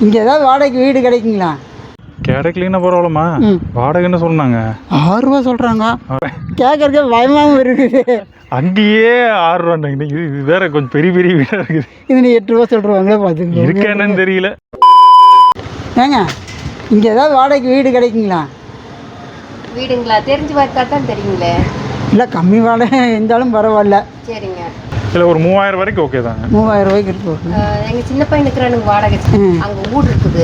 இங்கே ஏதாவது வாடகைக்கு வீடு கிடைக்குங்களா? கிடைக்கலன்னா பரவாயில்லம்மா. வாடகைன்னு சொன்னாங்க 6 ரூபா சொல்கிறாங்க. கேட்கறதுக்கு பயமாகவும் இருக்குது. அங்கேயே 6 ரூபாண்டாங்க. இது வேற கொஞ்சம் பெரிய பெரிய வீடாக இருக்குது. இது நீ 8 ரூபா சொல்கிறாங்களே பார்த்துங்க. இருக்கா என்னன்னு தெரியல. ஏங்க இங்கே ஏதாவது வாடகைக்கு வீடு கிடைக்குங்களா? வீடுங்களா? தெரிஞ்சு பார்த்தா தான் தெரியுங்களே. இல்லை கம்மி வாடகை இருந்தாலும் பரவாயில்ல. சரிங்க. இல்லை ஒரு 3000 வரைக்கும் ஓகே தாங்க. 3000 ரூபாய்க்கு இருக்கு. எங்கள் சின்ன பையன் இருக்கிறானுங்க வாடகை. அங்கே வீடு இருக்குது.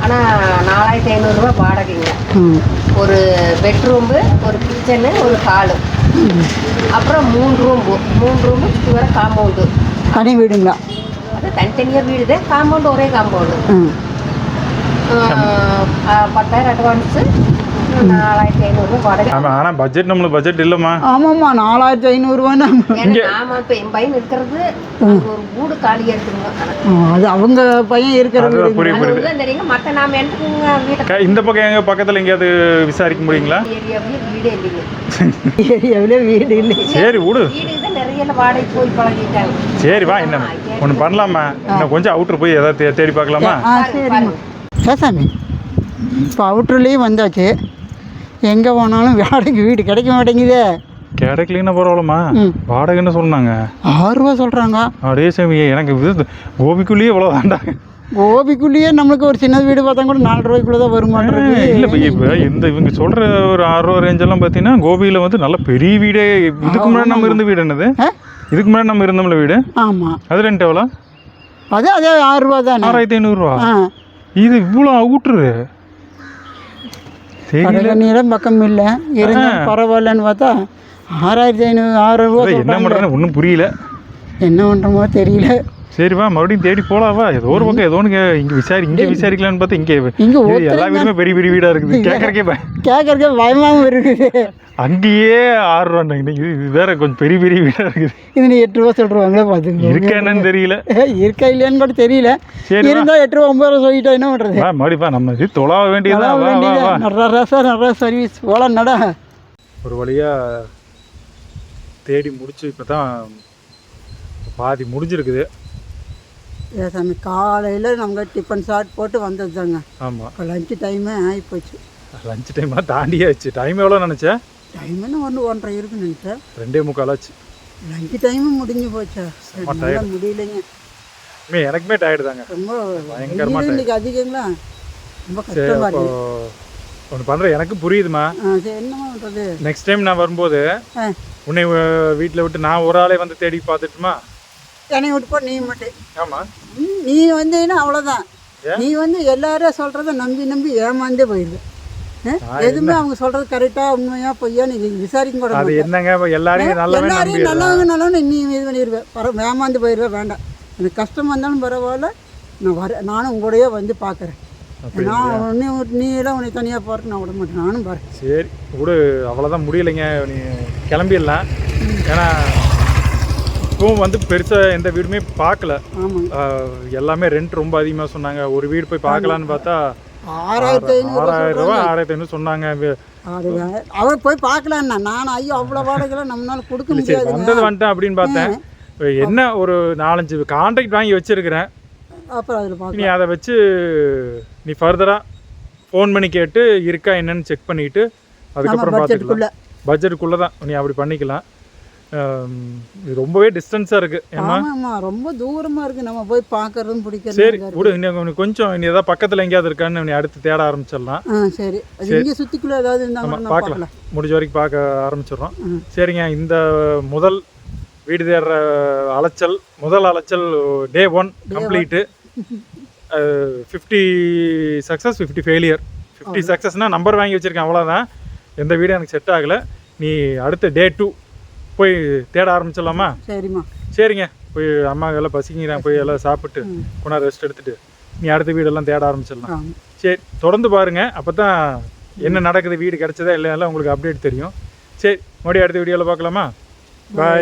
ஆனால் 4500 ரூபா வாடகைங்க. ஒரு பெட்ரூம்பு, ஒரு கிச்சனு, ஒரு ஹாலு, அப்புறம் 3 ரூம்பு சுற்றி வர காம்பவுண்டு. தனி வீடுங்களா? அது தனித்தனியாக வீடு தான். காம்பவுண்டு ஒரே காம்பவுண்டு. 10,000 அட்வான்ஸு, 4500 ரூபா வாடகை. ஆனால் பட்ஜெட் நம்மளுக்கு பட்ஜெட் இல்லைம்மா. ஆமாம்மா 4500 ரூபான்னா ஆமாம். இப்போ என் பையன் இருக்கிறது ஒரு வீடு காலியாக இருக்குதுங்க. அது அவங்க பையன் இருக்கிற புரியுது. தெரியுங்க. மற்ற நாம் எனக்குங்க வீட்டை இந்த பக்கம் எங்கள் பக்கத்தில் எங்கேயாவது விசாரிக்க முடியுங்களா? ஏரியாவிலே வீடே இல்லைங்க. ஏரியாவிலே வீடு இல்லை. சரி விடு. வீடு தான் நிறைய வாடகை போய் பழகிட்டாங்க. சரி வா, என்ன ஒன்று பண்ணலாமா? இன்னும் கொஞ்சம் அவுட்ரு போய் ஏதாவது தேடி பார்க்கலாமா? சரிம்மா. சாமி இப்போ அவுட்டர்லேயும் வந்தாச்சு. எங்கே போனாலும் வாடகைக்கு வீடு கிடைக்க மாட்டேங்குதே. கிடைக்கலன்னா பரவாயில்லம்மா. வாடகைன்னு சொன்னாங்க 6 ரூபா சொல்கிறாங்க. அப்படியே சாமி எனக்கு கோபிக்குள்ளேயே இவ்வளோ வேண்டாங்க. கோபிக்குள்ளேயே நம்மளுக்கு ஒரு சின்ன வீடு பார்த்தா கூட 4 ரூபாய்க்குள்ளே தான் வருமானது. இல்லை இப்போ இந்த இவங்க சொல்கிற ஒரு 6 ரூபா ரேஞ்செல்லாம் பார்த்தீங்கன்னா கோபியில் வந்து நல்ல பெரிய வீடே. இதுக்கு முன்னாடி நம்ம இருந்த வீடு என்னது? இதுக்கு முன்னாடி நம்ம இருந்தோம்ல வீடு. ஆமாம். அது ரெண்டு எவ்வளோ? அதே 6 ரூபா தான். 6500 ரூபா. இது இவ்வளோ அவுட்ரு. நீளம் பக்கம் இல்லை இருந்தாலும் பரவாயில்லன்னு பார்த்தா 6500 6 ரூபா. என்ன பண்ணுறேன்னு ஒன்றும் புரியல. என்ன பண்ணுறோமோ தெரியல. சரிவா, மறுபடியும் தேடி போகலாவா? ஏதோ ஒரு பக்கம் ஏதோ ஒன்று இங்கே விசாரிக்கலான்னு பார்த்தா இங்கே எல்லா வீடுமே பெரிய பெரிய வீடாக இருக்குது. கேட்கறதுக்கே பயமாகவும் இருக்குது. அங்கேயே 6 ரூபாண்டாங்க. இது வேற கொஞ்சம் பெரிய பெரிய வீடாக இருக்குது. இது நீ 8 ரூபா சொல்கிறாங்களே பார்த்துங்க. இருக்கா என்னன்னு தெரியல. இருக்கா இல்லையான்னு கூட தெரியல. சரி இருந்தால் 8 ரூபா 9 ரூபா சொல்லிட்டா என்ன பண்ணுறது? மறுபடிப்பா நம்ம இது தொலாவ வேண்டியதான். நிறைய சர்வீஸ் போகலாம் நட. ஒரு வழியாக தேடி முடிச்சு இப்போ தான் பாதி முடிஞ்சிருக்குது. சாமி காலையில் நம்ம டிஃபன் சாட் போட்டு வந்தது தாங்க. ஆமாம். இப்போ லஞ்சு டைமே ஆகிப்போச்சு. லஞ்ச் டைமாக தாண்டியாச்சு. டைம் எவ்வளோ நினச்சேன்? டைம் என்ன 1:30 இருக்குன்னு நினச்சேன். 2:45 ஆச்சு. லஞ்சு டைமும் முடிஞ்சு போச்சா? முடியலைங்க. எனக்குமே டயர்டு தாங்க. ரொம்ப பயங்கரமாக இன்னைக்கு அதிகங்களா? ரொம்ப கஷ்டமாக இருக்கு. ஒன்று பண்ணுறேன், எனக்கு புரியுதுமா. சரி என்னமா பண்ணுறது? நெக்ஸ்ட் டைம் நான் வரும்போது உன்னை வீட்டில் விட்டு நான் ஒரு ஆளே வந்து தேடி பார்த்துட்டுமா? என்னை விட்டு போ நீ மட்டும். ஆமாம். நீ வந்தீங்கன்னா அவ்வளோதான். நீ வந்து எல்லாரும் சொல்கிறத நம்பி ஏமாந்தே போயிடுது. எதுவுமே அவங்க சொல்கிறது கரெக்டாக உண்மையாக பொய்யா நீ விசாரிக்க கூட. அது என்னங்க எல்லாரையும் நல்லவங்க நீ இது பண்ணிடுவேன். ஏமாந்து போயிடுவேன். வேண்டாம், எனக்கு கஷ்டம் வந்தாலும் பரவாயில்ல. நானும் உங்களோடையே வந்து பார்க்குறேன். நான் நீ எல்லாம் உன்னை தனியாக போகிறேன் நான் விட மாட்டேன். நானும் பாரு. சரி விடு, அவ்வளோதான். முடியலைங்க, நீ கிளம்பிடலாம். ஏன்னா இப்போவும் வந்து பெருசாக எந்த வீடுமே பார்க்கல. எல்லாமே ரெண்ட் ரொம்ப அதிகமாக சொன்னாங்க. ஒரு வீடு போய் பார்க்கலான்னு பார்த்தா 6500 ரூபா 6500 சொன்னாங்க. அவர் போய் பார்க்கலான்னா நான் ஐயோ அவ்வளோ வாடகைலாம் நம்மளால கொடுக்க முடியாது. வந்தது வந்துட்டேன் அப்படின்னு பார்த்தேன். என்ன ஒரு 4-5 கான்ட்ராக்ட் வாங்கி வச்சிருக்கிறேன். அப்புறம் அதில் நீ அதை வச்சு நீ ஃபர்தராக ஃபோன் பண்ணி கேட்டு இருக்கா என்னன்னு செக் பண்ணிவிட்டு அதுக்கப்புறம் பார்த்துக்கலாம். பட்ஜெட்டுக்குள்ளே தான் நீ அப்படி பண்ணிக்கலாம். இது ரொம்பவே டிஸ்டன்ஸாக இருக்குது. ஏமா ரொம்ப தூரமாக இருக்குது, நம்ம போய் பார்க்கறதும் பிடிக்கிறது. சரி விடு, இன்னும் கொஞ்சம் நீ ஏதாவது பக்கத்தில் எங்கேயாவது இருக்கான்னு நீ அடுத்து தேட ஆரம்பிச்சிடலாம். சரி இங்கே சுற்றிக்குள்ளே ஏதாவது இருந்தால் பார்க்கலாம். முடிஞ்ச வரைக்கும் பார்க்க ஆரம்பிச்சிடுறோம். சரிங்க, இந்த முதல் வீடு தேடுற முதல் அலைச்சல் டே 1 கம்ப்ளீட்டு. 50 success 50 failure. 50 சக்ஸஸ்னால் நம்பர் வாங்கி வச்சுருக்கேன், அவ்வளோதான். எந்த வீடும் எனக்கு செட் ஆகலை. நீ அடுத்த டே 2 போய் தேட ஆரம்பிச்சிடலாமா? சரிம்மா. சரிங்க, போய் அம்மா எல்லாம் பசிக்கிறாங்க, போய் எல்லாம் சாப்பிட்டு கொஞ்சம் ரெஸ்ட் எடுத்துகிட்டு நீ அடுத்த வீடெல்லாம் தேட ஆரம்பிச்சிடலாம். சரி தொடர்ந்து பாருங்கள், அப்போ தான் என்ன நடக்குது, வீடு கிடச்சதா இல்லையெல்லாம் உங்களுக்கு அப்டேட் தெரியும். சரி மறுபடியும் அடுத்த வீடியோவில் பார்க்கலாமா? பாய்.